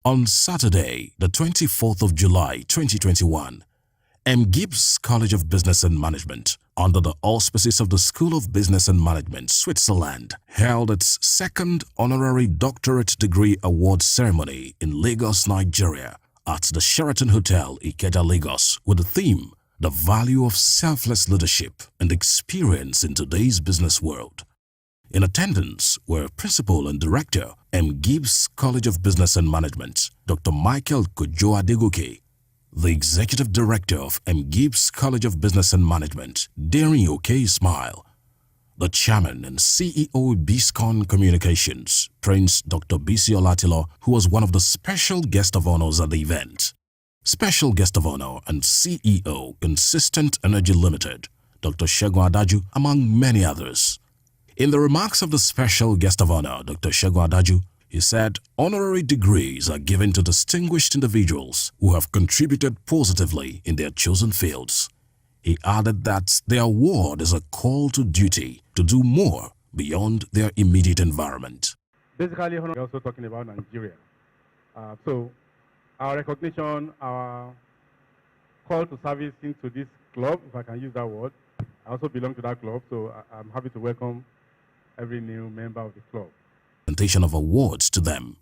On Saturday, the 24th of July 2021, Mgmt College of Business and Management, under the auspices of the School of Business and Management, Switzerland, held its second Honorary Doctorate Degree Award ceremony in Lagos, Nigeria, at the Sheraton Hotel, Ikeja, Lagos, with the theme, The Value of Selfless Leadership and Experience in Today's Business World. In attendance were Principal and Director, Mgmt College of Business and Management, Dr. Michael Kojo Adegoke, the Executive Director of Mgmt College of Business and Management, Daring Oke Ismail, the Chairman and CEO Biscon Communications, Prince Dr. Bisi Olatilo, who was one of the special guest of honors at the event. Special guest of honor and CEO, Consistent Energy Limited, Dr. Segun Adaju, among many others. In the remarks of the special guest of honor, Dr. Segun Adaju, he said honorary degrees are given to distinguished individuals who have contributed positively in their chosen fields. He added that the award is a call to duty to do more beyond their immediate environment. Basically, we're also talking about Nigeria. So our recognition, our call to service into this club, if I can use that word. I also belong to that club, so I'm happy to welcome every new member of the club. Presentation of awards to them.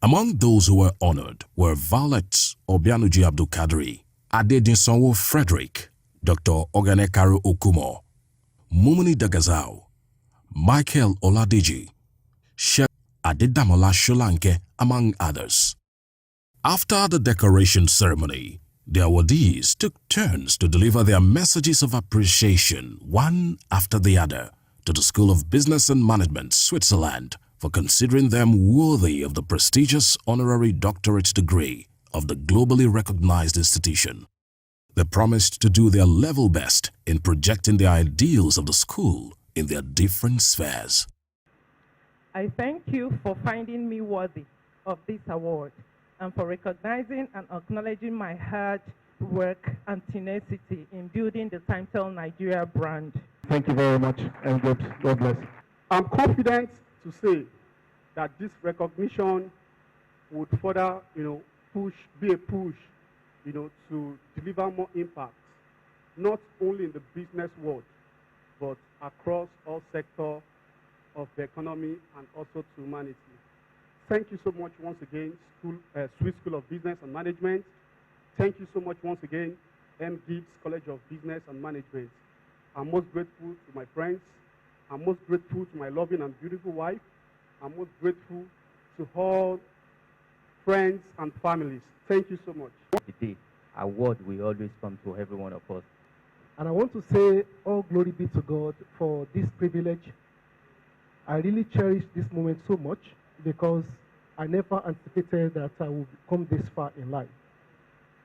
Among those who were honored were Violet Obianuji Abdul Kadri, Adedinsonwo Frederick, Dr. Oganekaru Okumo, Mumuni Dagazao, Michael Oladeji, Shek Adedamola Sholanke, among others. After the decoration ceremony, the awardees took turns to deliver their messages of appreciation, one after the other, to the School of Business and Management, Switzerland, for considering them worthy of the prestigious Honorary Doctorate Degree of the globally recognized institution. They promised to do their level best in projecting the ideals of the school in their different spheres. I thank you for finding me worthy of this award and for recognizing and acknowledging my hard work and tenacity in building the Timetel Nigeria brand. Thank you very much, and God bless. I'm confident to say that this recognition would further, be a push, to deliver more impact, not only in the business world, but across all sectors of the economy and also to humanity. Thank you so much once again, Swiss School of Business and Management. Thank you so much once again, Mgmt College of Business and Management. I'm most grateful to my friends. I'm most grateful to my loving and beautiful wife. I'm most grateful to all friends and families. Thank you so much. The award will always come to every one of us. And I want to say all glory be to God for this privilege. I really cherish this moment so much because I never anticipated that I would come this far in life.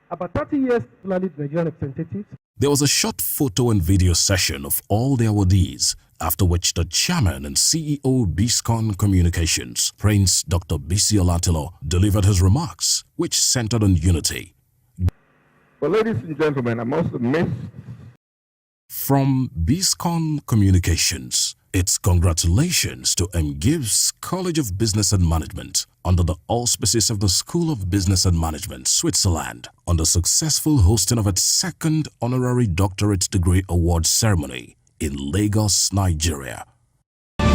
About 30 years, particularly the Nigerian representatives. There was a short photo and video session of all the awardees, after which the Chairman and CEO Biscon Communications, Prince Dr. Bisi Olatilo, delivered his remarks, which centered on unity. Well, ladies and gentlemen, I must admit. From Biscon Communications, it's congratulations to Mgmt College of Business and Management under the auspices of the School of Business and Management, Switzerland, on the successful hosting of its second Honorary Doctorate Degree Award ceremony in Lagos, Nigeria.